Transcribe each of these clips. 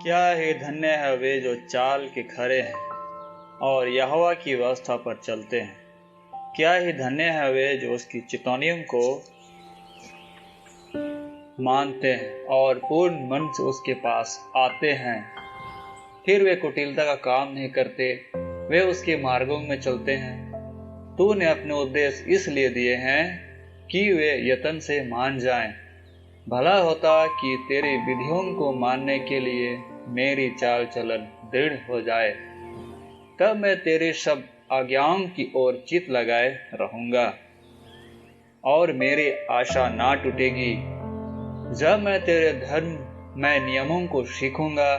क्या ही धन्य है वे जो चाल के खरे हैं और यहोवा की व्यवस्था पर चलते हैं। क्या ही धन्य है वे जो उसकी चितौनियों को मानते हैं और पूर्ण मन से उसके पास आते हैं। फिर वे कुटिलता का काम नहीं करते, वे उसके मार्गों में चलते हैं। तूने अपने उद्देश्य इसलिए दिए हैं कि वे यत्न से मान जाएं। भला होता कि तेरी विधियों को मानने के लिए मेरी चाल चलन दृढ़ हो जाए, तब मैं तेरी सब आज्ञाओं की ओर चित लगाए रहूंगा और मेरी आशा ना टूटेगी। जब मैं तेरे धर्म में नियमों को सीखूंगा,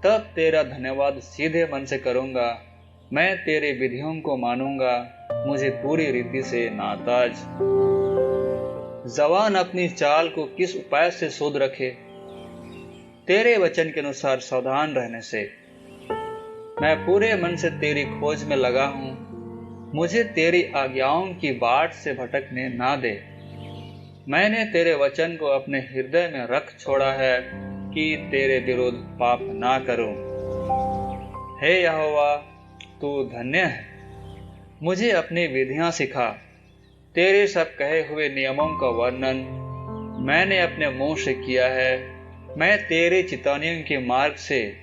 तब तेरा धन्यवाद सीधे मन से करूंगा। मैं तेरी विधियों को मानूंगा, मुझे पूरी रीति से नाताज। जवान अपनी चाल को किस उपाय से शुद्ध रखे? तेरे वचन के अनुसार सावधान रहने से। मैं पूरे मन से तेरी खोज में लगा हूं, मुझे तेरी आज्ञाओं की बाट से भटकने ना दे। मैंने तेरे वचन को अपने हृदय में रख छोड़ा है कि तेरे विरुद्ध पाप ना करूं। हे यहोवा, तू धन्य है। मुझे अपनी विधियां सिखा। तेरे सब कहे हुए नियमों का वर्णन मैंने अपने मुंह से किया है। मैं तेरे चितौनियों के मार्ग से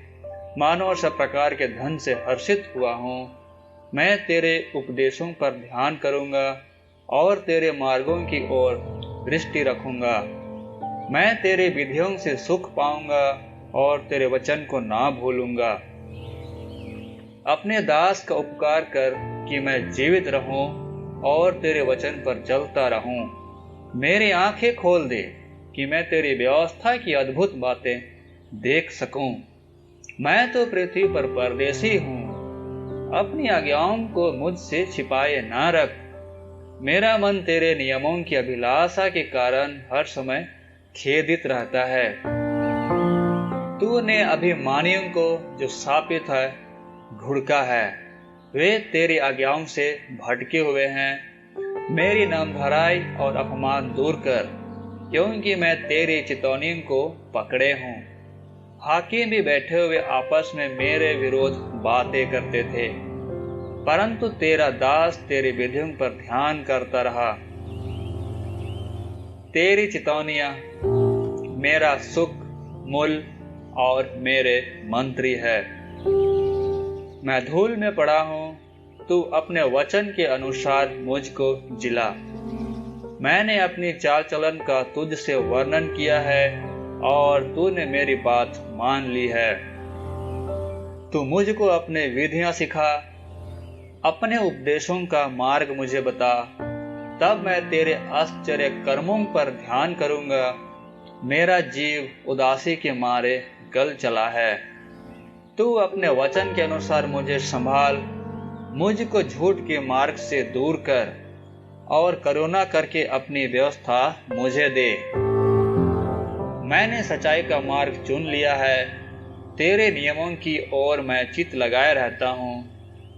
मानव सब प्रकार के धन से हर्षित हुआ हूँ। मैं तेरे उपदेशों पर ध्यान करूंगा और तेरे मार्गों की ओर दृष्टि रखूंगा। मैं तेरे विधियों से सुख पाऊंगा और तेरे वचन को ना भूलूंगा। अपने दास का उपकार कर कि मैं जीवित रहूं और तेरे वचन पर चलता रहूं। मेरी आंखें खोल दे कि मैं तेरी व्यवस्था की अद्भुत बातें देख सकूं। मैं तो पृथ्वी पर परदेशी हूं, अपनी आज्ञाओं को मुझसे छिपाए ना रख। मेरा मन तेरे नियमों की अभिलाषा के कारण हर समय खेदित रहता है। तूने अभिमानियों को जो शापित है घुड़का है, वे तेरी आज्ञाओं से भटके हुए हैं। मेरी नामधराई और अपमान दूर कर, क्योंकि मैं तेरी चितौनियों को पकड़े हूँ। हाकिम भी बैठे हुए आपस में मेरे विरोध बातें करते थे, परंतु तेरा दास तेरी विधियों पर ध्यान करता रहा। तेरी चितौनियां मेरा सुख, मूल और मेरे मंत्री है। मैं धूल में पड़ा हूँ, तू अपने वचन के अनुसार मुझको जिला। मैंने अपनी चाल चलन का तुझसे वर्णन किया है और तूने मेरी बात मान ली है। तू मुझको अपने विधियां सिखा, अपने उपदेशों का मार्ग मुझे बता। तब मैं तेरे आश्चर्य कर्मों पर ध्यान करूंगा। मेरा जीव उदासी के मारे गल चला है। तू अपने वचन के अनुसार मुझे संभाल, मुझको झूठ के मार्ग से दूर कर और करुणा करके अपनी व्यवस्था मुझे दे। मैंने सच्चाई का मार्ग चुन लिया है, तेरे नियमों की ओर मैं चित लगाए रहता हूँ।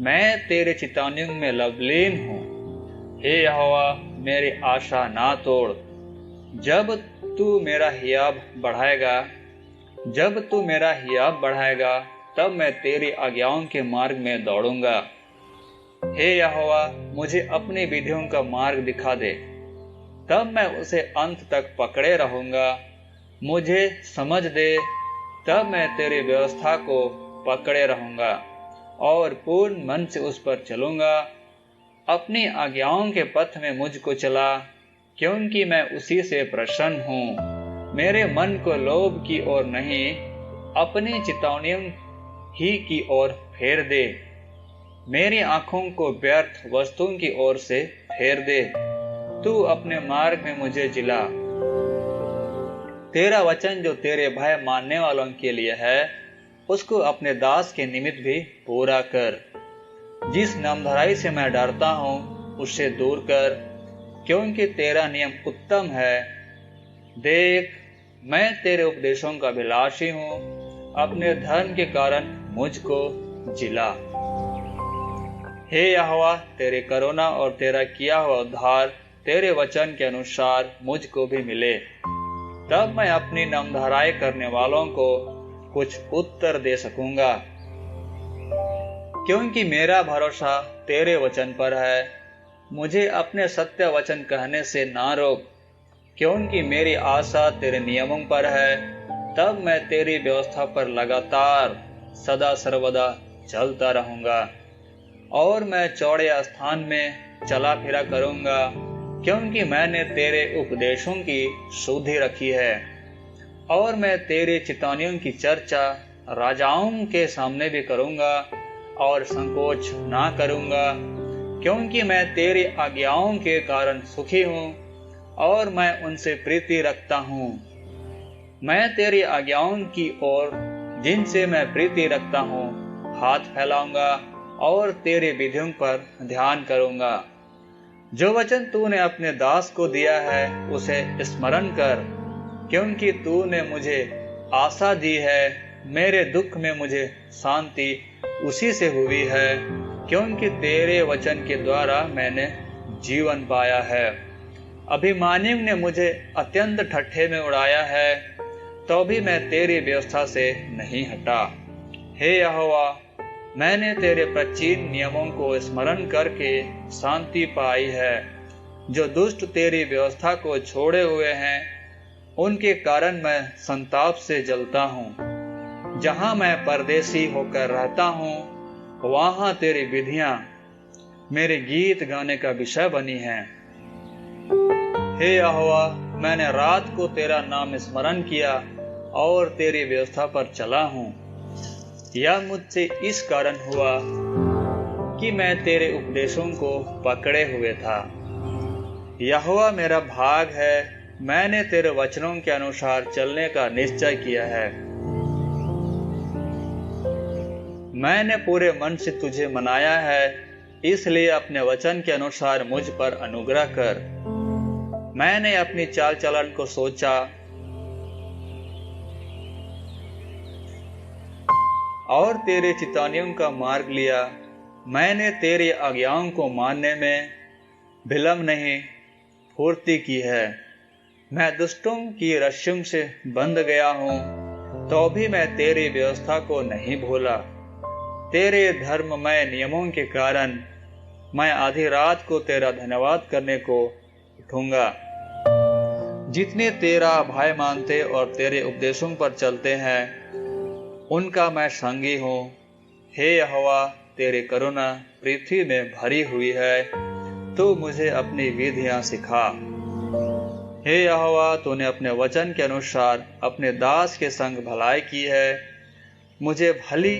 मैं तेरे चितौनियों में लवलीन हूँ। हे यहोवा, मेरी आशा ना तोड़। जब तू मेरा हियाब बढ़ाएगा, तब मैं तेरी आज्ञाओं के मार्ग में दौड़ूंगा। हे यहोवा, मुझे अपनी विधियों का मार्ग दिखा दे, तब मैं उसे अंत तक पकड़े रहूंगा। मुझे समझ दे, तब मैं तेरी व्यवस्था को पकड़े रहूंगा और पूर्ण मन से उस पर चलूंगा। अपनी आज्ञाओं के पथ में मुझको चला, क्योंकि मैं उसी से प्रसन्न हूँ। मेरे मन को लोभ की ओर नहीं, अपनी चितौनियों ही की ओर फेर दे। मेरी आंखों को व्यर्थ वस्तुओं की ओर से फेर दे। तू अपने मार्ग में मुझे जिला। तेरा वचन जो तेरे भय मानने वालों के लिए है, उसको अपने दास के निमित्त भी पूरा कर। जिस नामधराई से मैं डरता हूँ, उससे दूर कर, क्योंकि तेरा नियम उत्तम है। देख, मैं तेरे उपदेशों का अभिलाषी हूँ। अपने धर्म के कारण मुझको जिला। हे यहोवा, तेरी करुणा और तेरा किया हुआ उद्धार तेरे वचन के अनुसार मुझको भी मिले। तब मैं अपनी नामधराई करने वालों को कुछ उत्तर दे सकूंगा, क्योंकि मेरा भरोसा तेरे वचन पर है। मुझे अपने सत्य वचन कहने से ना रोक, क्योंकि मेरी आशा तेरे नियमों पर है। तब मैं तेरी व्यवस्था पर लगातार सदा सर्वदा चलता रहूंगा, और मैं चौड़े स्थान में चला फिरा करूंगा, क्योंकि मैंने तेरे उपदेशों की शुद्धि रखी है। और मैं तेरी चितौनियों की चर्चा राजाओं के सामने भी करूंगा और संकोच ना करूंगा, क्योंकि मैं तेरी आज्ञाओं के कारण सुखी हूं और मैं उनसे प्रीति रखता हूं। मैं तेरी आज्ञाओं की ओर, जिनसे मैं प्रीति रखता हूं, हाथ फैलाऊंगा और तेरे विधियों पर ध्यान करूंगा। जो वचन तूने अपने दास को दिया है उसे स्मरण कर, क्योंकि तूने मुझे आशा दी है। मेरे दुख में मुझे शांति उसी से हुई है, क्योंकि तेरे वचन के द्वारा मैंने जीवन पाया है। अभिमानियों ने मुझे अत्यंत ठट्ठे में उड़ाया है, तो भी मैं तेरी व्यवस्था से नहीं हटा। हे यहोवा, मैंने तेरे प्राचीन नियमों को स्मरण करके शांति पाई है। जो दुष्ट तेरी व्यवस्था को छोड़े हुए हैं, उनके कारण मैं संताप से जलता हूँ। जहां मैं परदेसी होकर रहता हूँ, वहां तेरी विधियां मेरे गीत गाने का विषय बनी हैं। हे यहोवा, मैंने रात को तेरा नाम स्मरण किया और तेरी व्यवस्था पर चला हूँ। यह मुझसे इस कारण हुआ कि मैं तेरे उपदेशों को पकड़े हुए था। यहोवा मेरा भाग है, मैंने तेरे वचनों के अनुसार चलने का निश्चय किया है। मैंने पूरे मन से तुझे मनाया है, इसलिए अपने वचन के अनुसार मुझ पर अनुग्रह कर। मैंने अपनी चाल चलन को सोचा और तेरे चितौनियों का मार्ग लिया। मैंने तेरी आज्ञाओं को मानने में विलंब नहीं, फुर्ती की है। मैं दुष्टों की रस्सियों से बंध गया हूँ, तो भी मैं तेरी व्यवस्था को नहीं भूला। तेरे धर्ममय नियमों के कारण मैं आधी रात को तेरा धन्यवाद करने को उठूंगा। जितने तेरा भय मानते और तेरे उपदेशों पर चलते हैं, उनका मैं संगी हूँ। हे यहोवा, तेरी करुणा पृथ्वी में भरी हुई है, तू मुझे अपनी विधियां सिखा। हे यहोवा, तूने अपने वचन के अनुसार अपने दास के संग भलाई की है। मुझे भली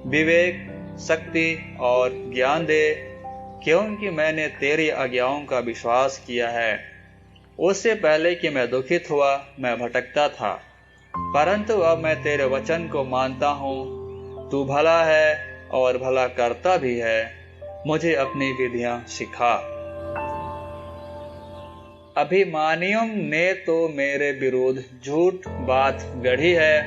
विवेक, शक्ति और ज्ञान दे, क्योंकि मैंने तेरी आज्ञाओं का विश्वास किया है। उससे पहले कि मैं दुखित हुआ, मैं भटकता था, परंतु अब मैं तेरे वचन को मानता हूँ। तू भला है और भला करता भी है। मुझे अपनी विधियां सिखा। अभिमानियों ने तो मेरे विरुद्ध झूठ बात गढ़ी है,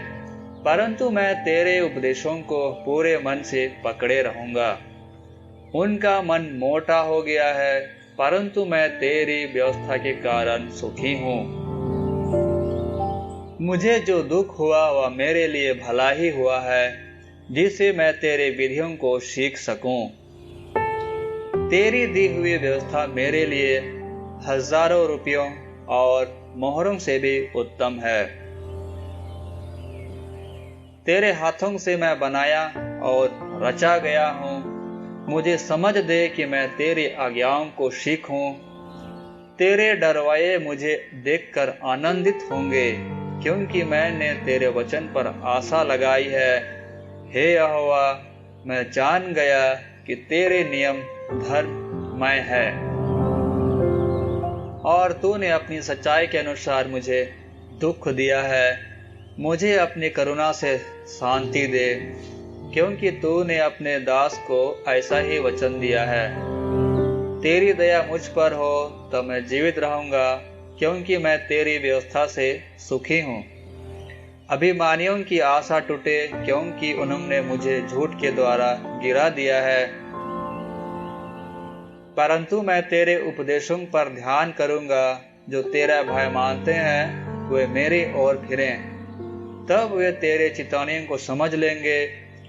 परंतु मैं तेरे उपदेशों को पूरे मन से पकड़े रहूंगा। उनका मन मोटा हो गया है, परंतु मैं तेरी व्यवस्था के कारण सुखी हूँ। मुझे जो दुख हुआ वह मेरे लिए भला ही हुआ है, जिससे मैं तेरे विधियों को सीख सकूं। तेरी दी हुई व्यवस्था मेरे लिए हजारों रुपयों और मोहरों से भी उत्तम है। तेरे हाथों से मैं बनाया और रचा गया हूँ। मुझे समझ दे कि मैं तेरी आज्ञाओं को सीखूं। तेरे डरवाए मुझे देखकर आनंदित होंगे, क्योंकि मैंने तेरे वचन पर आशा लगाई है। हे यहोवा, मैं जान गया कि तेरे नियम धर्ममय है, और तूने अपनी सच्चाई के अनुसार मुझे दुख दिया है। मुझे अपनी करुणा से शांति दे, क्योंकि तूने अपने दास को ऐसा ही वचन दिया है। तेरी दया मुझ पर हो तो मैं जीवित रहूंगा, क्योंकि मैं तेरी व्यवस्था से सुखी हूँ। अभिमानियों की आशा टूटे, क्योंकि उन्होंने मुझे झूठ के द्वारा गिरा दिया है। परंतु मैं तेरे उपदेशों पर ध्यान करूंगा। जो तेरा भय मानते हैं वे मेरी ओर फिरें। तब वे तेरे चितौनियों को समझ लेंगे।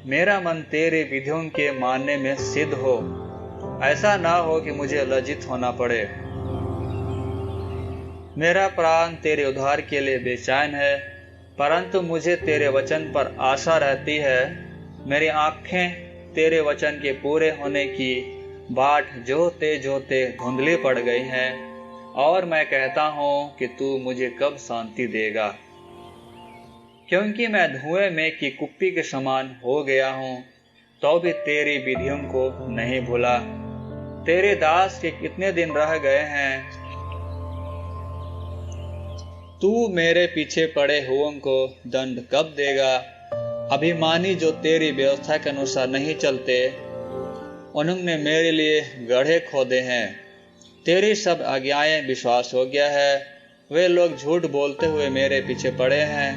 मेरा मन तेरी विधियों के मानने में सिद्ध हो। ऐसा ना हो कि मुझे लज्जित होना पड़े। मेरा प्राण तेरे उद्धार के लिए बेचैन है, परंतु मुझे तेरे वचन पर आशा रहती है। मेरी आंखें तेरे वचन के पूरे होने की बाट जोते जोते धुंधली पड़ गई हैं, और मैं कहता हूं कि तू मुझे कब शांति देगा। क्योंकि मैं धुएं में की कुप्पी के समान हो गया हूं, तो भी तेरी विधियों को नहीं भूला। तेरे दास के कितने दिन रह गए हैं। तू मेरे पीछे पड़े हुओं को दंड कब देगा। अभिमानी जो तेरी व्यवस्था के अनुसार नहीं चलते, उन्होंने मेरे लिए गड्ढे खोदे हैं। तेरी सब आज्ञाएं विश्वास हो गया है। वे लोग झूठ बोलते हुए मेरे पीछे पड़े हैं।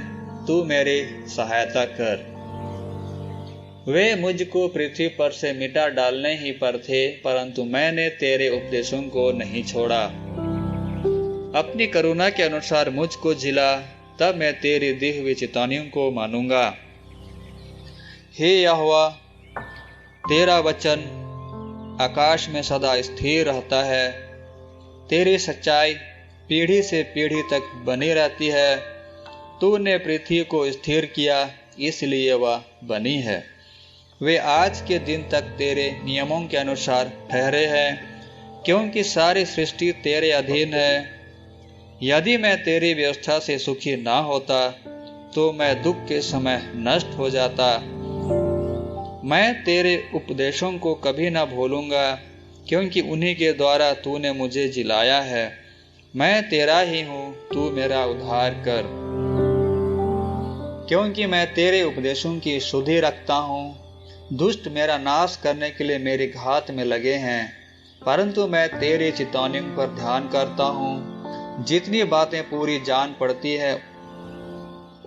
तू मेरी सहायता कर। वे मुझको पृथ्वी पर से मिटा डालने ही पर थे, परंतु मैंने तेरे उपदेशों को नहीं छोड़ा। अपनी करुणा के अनुसार मुझको जिला, तब मैं तेरी दी हुई चितौनियों को मानूंगा। हे यहोवा, तेरा वचन आकाश में सदा स्थिर रहता है। तेरी सच्चाई पीढ़ी से पीढ़ी तक बनी रहती है। तूने पृथ्वी को स्थिर किया, इसलिए वह बनी है। वे आज के दिन तक तेरे नियमों के अनुसार ठहरे हैं, क्योंकि सारी सृष्टि तेरे अधीन है। यदि मैं तेरी व्यवस्था से सुखी ना होता, तो मैं दुख के समय नष्ट हो जाता। मैं तेरे उपदेशों को कभी ना भूलूंगा, क्योंकि उन्हीं के द्वारा तूने मुझे जिलाया है। मैं तेरा ही हूँ, तू मेरा उद्धार कर। क्योंकि मैं तेरे उपदेशों की सुधि रखता हूँ। दुष्ट मेरा नाश करने के लिए मेरी घात में लगे हैं, परंतु मैं तेरी चितौनियों पर ध्यान करता हूँ। जितनी बातें पूरी जान पड़ती है,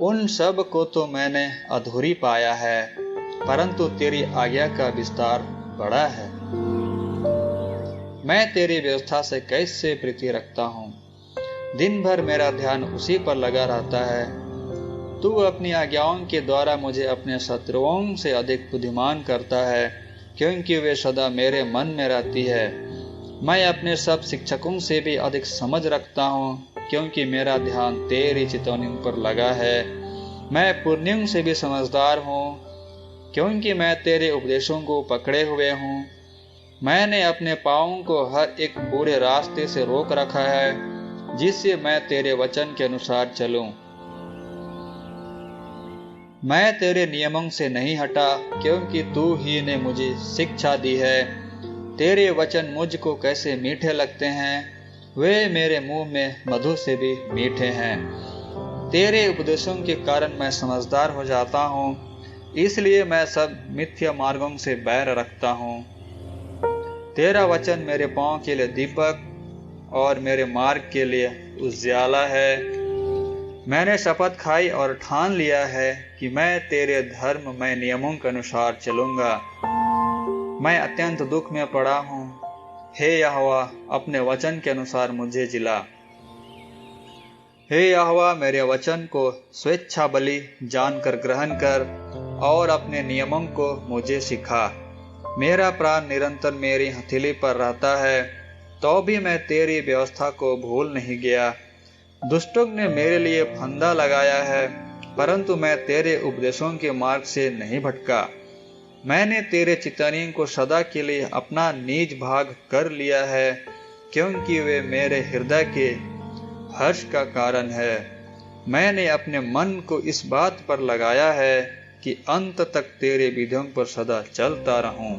उन सब को तो मैंने अधूरी पाया है, परंतु तेरी आज्ञा का विस्तार बड़ा है। मैं तेरी व्यवस्था से कैसे प्रीति रखता हूँ। दिन भर मेरा ध्यान उसी पर लगा रहता है। तू अपनी आज्ञाओं के द्वारा मुझे अपने शत्रुओं से अधिक बुद्धिमान करता है, क्योंकि वे सदा मेरे मन में रहती है। मैं अपने सब शिक्षकों से भी अधिक समझ रखता हूँ, क्योंकि मेरा ध्यान तेरी चितौनियों पर लगा है। मैं पुरनियों से भी समझदार हूँ, क्योंकि मैं तेरे उपदेशों को पकड़े हुए हूँ। मैंने अपने पाँवों को हर एक बुरे रास्ते से रोक रखा है, जिससे मैं तेरे वचन के अनुसार चलूं। मैं तेरे नियमों से नहीं हटा, क्योंकि तू ही ने मुझे शिक्षा दी है। तेरे वचन मुझको कैसे मीठे लगते हैं, वे मेरे मुंह में मधु से भी मीठे हैं। तेरे उपदेशों के कारण मैं समझदार हो जाता हूँ, इसलिए मैं सब मिथ्या मार्गों से बैर रखता हूँ। तेरा वचन मेरे पाँव के लिए दीपक और मेरे मार्ग के लिए उजियाला है। मैंने शपथ खाई और ठान लिया है कि मैं तेरे धर्ममय नियमों के अनुसार चलूंगा। मैं अत्यंत दुख में पड़ा हूँ। हे यहोवा, अपने वचन के अनुसार मुझे जिला। हे यहोवा, मेरे वचन को स्वेच्छा बलि जानकर ग्रहण कर और अपने नियमों को मुझे सिखा। मेरा प्राण निरंतर मेरी हथेली पर रहता है, तो भी मैं तेरी व्यवस्था को भूल नहीं गया। दुष्टों ने मेरे लिए फंदा लगाया है, परंतु मैं तेरे उपदेशों के मार्ग से नहीं भटका। मैंने तेरे चितौनियों को सदा के लिए अपना निज भाग कर लिया है, क्योंकि वे मेरे हृदय के हर्ष का कारण है। मैंने अपने मन को इस बात पर लगाया है कि अंत तक तेरे विधियों पर सदा चलता रहूं।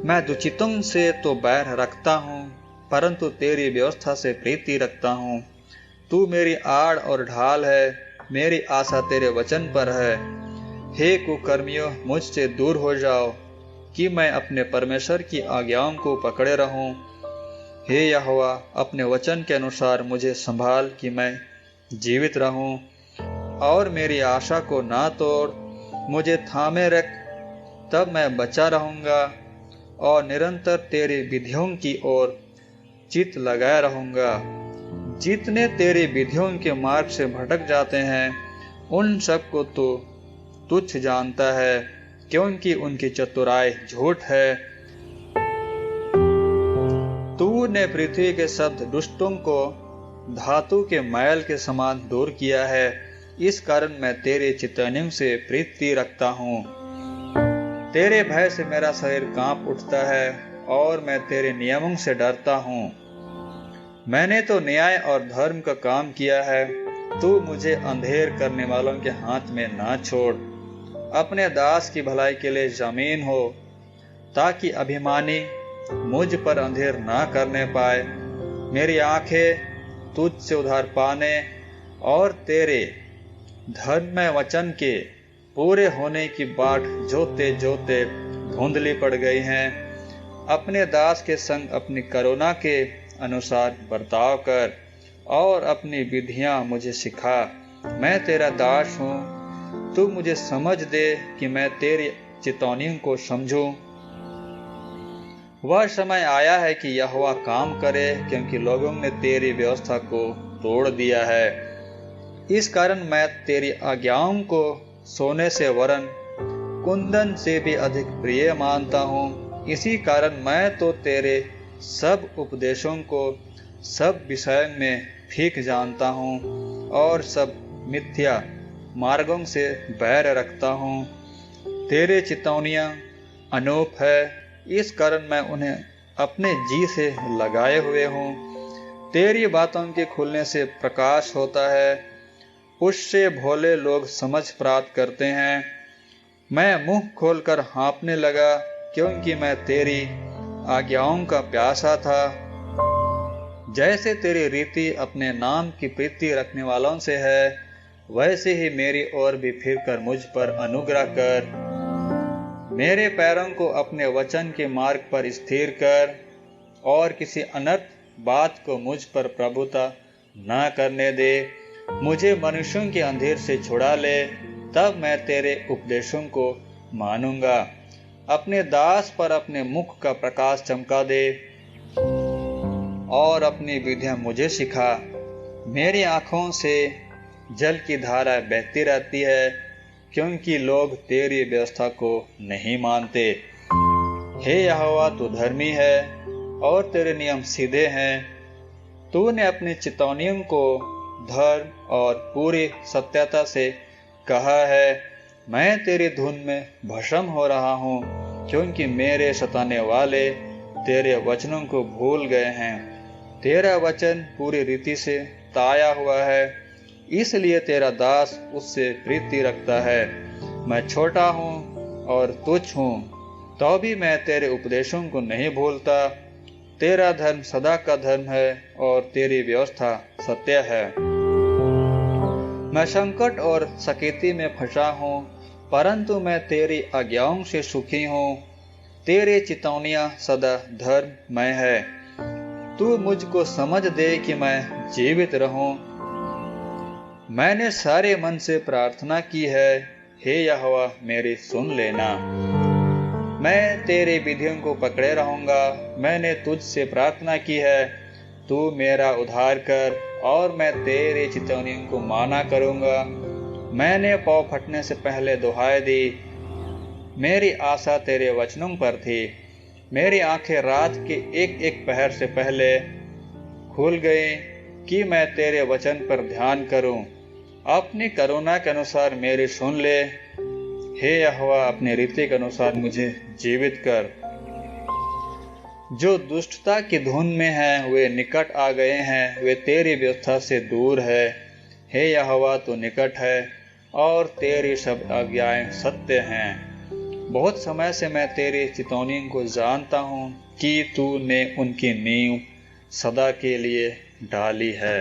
मैं दुचितों से तो बैर रखता हूँ, परंतु तेरी व्यवस्था से प्रीति रखता हूँ। तू मेरी आड़ और ढाल है, मेरी आशा तेरे वचन पर है। हे कुकर्मियों, मुझसे दूर हो जाओ, कि मैं अपने परमेश्वर की आज्ञाओं को पकड़े रहूं। हे यहोवा, अपने वचन के अनुसार मुझे संभाल कि मैं जीवित रहूं, और मेरी आशा को ना तोड़। मुझे थामे रख, तब मैं बचा रहूंगा और निरंतर तेरी विधियों की ओर चित्त लगाए रहूंगा। जितने तेरी विधियों के मार्ग से भटक जाते हैं उन सबको तो तुच्छ जानता है, क्योंकि उनकी चतुराई झूठ है। तूने पृथ्वी के सब दुष्टों को धातु के मैल के समान दूर किया है, इस कारण मैं तेरे चितौनियों से प्रीति रखता हूँ। तेरे भय से मेरा शरीर कांप उठता है और मैं तेरे नियमों से डरता हूँ। मैंने तो न्याय और धर्म का काम किया है, तू मुझे अंधेर करने वालों के हाथ में ना छोड़। अपने दास की भलाई के लिए जमीन हो, ताकि अभिमानी मुझ पर अंधेर ना करने पाए। मेरी आंखें तुझ से उधार पाने और तेरे धर्ममय वचन के पूरे होने की बाट जोते जोते धुंधली पड़ गई हैं। अपने दास के संग अपनी करुणा के अनुसार बर्ताव कर और अपनी विधियां मुझे सिखा। मैं तेरा दास हूँ, तू मुझे समझ दे कि मैं तेरी चितौनियों को समझूं। वह समय आया है कि यहोवा काम करे, क्योंकि लोगों ने तेरी व्यवस्था को तोड़ दिया है। इस कारण मैं तेरी आज्ञाओं को सोने से वरन कुंदन से भी अधिक प्रिय मानता हूँ। इसी कारण मैं तो तेरे सब उपदेशों को सब विषयों में फीक जानता हूँ और सब मिथ्या मार्गों से बैर रखता हूँ। तेरे चितौनियां अनूप है, इस कारण मैं उन्हें अपने जी से लगाए हुए हूँ। तेरी बातों के खुलने से प्रकाश होता है, उससे भोले लोग समझ प्राप्त करते हैं। मैं मुंह खोलकर हाँफने लगा, क्योंकि मैं तेरी आज्ञाओं का प्यासा था। जैसे तेरी रीति अपने नाम की प्रीति रखने वालों से है, वैसे ही मेरी ओर भी फिरकर मुझ पर अनुग्रह कर। मेरे पैरों को अपने वचन के मार्ग पर स्थिर कर और किसी अनर्थ बात को मुझ पर प्रभुता न करने दे। मुझे मनुष्यों के अंधेर से छुड़ा ले, तब मैं तेरे उपदेशों को मानूंगा। अपने दास पर अपने मुख का प्रकाश चमका दे और अपनी विधियां मुझे सिखा। मेरी आंखों से जल की धारा बहती रहती है, क्योंकि लोग तेरी व्यवस्था को नहीं मानते। हे यहोवा, तू धर्मी है और तेरे नियम सीधे हैं। तूने अपनी चितौनियों को धर्म और पूरी सत्यता से कहा है। मैं तेरी धुन में भस्म हो रहा हूँ, क्योंकि मेरे सताने वाले तेरे वचनों को भूल गए हैं। तेरा वचन पूरी रीति से ताया हुआ है, इसलिए तेरा दास उससे प्रीति रखता है। मैं छोटा हूँ और तुच्छ हूँ, तो भी मैं तेरे उपदेशों को नहीं भूलता। तेरा धर्म सदा का धर्म है और तेरी व्यवस्था सत्य है। मैं संकट और सकेती में फंसा हूँ, परंतु मैं तेरी आज्ञाओं से सुखी हूँ। तेरे चितौनियां सदा धर्ममय है। तू मुझको समझ दे कि मैं जीवित रहूं। मैंने सारे मन से प्रार्थना की है, हे यहोवा मेरी सुन लेना। मैं तेरे विधियों को पकड़े रहूंगा। मैंने तुझसे प्रार्थना की है, तू मेरा उद्धार कर और मैं तेरे चितौनियों को माना करूंगा। मैंने पाँव फटने से पहले दुहाई दी, मेरी आशा तेरे वचनों पर थी। मेरी आंखें रात के एक एक पहर से पहले खुल गई कि मैं तेरे वचन पर ध्यान करूं। अपनी करुणा के अनुसार मेरी सुन ले, हे यहोवा अपनी रीति के अनुसार मुझे जीवित कर। जो दुष्टता की धुन में है वे निकट आ गए हैं, वे तेरी व्यवस्था से दूर है। हे यहोवा तू निकट है और तेरी सब आज्ञाएं सत्य हैं। बहुत समय से मैं तेरी चितौनियों को जानता हूँ कि तूने उनकी नींव सदा के लिए डाली है।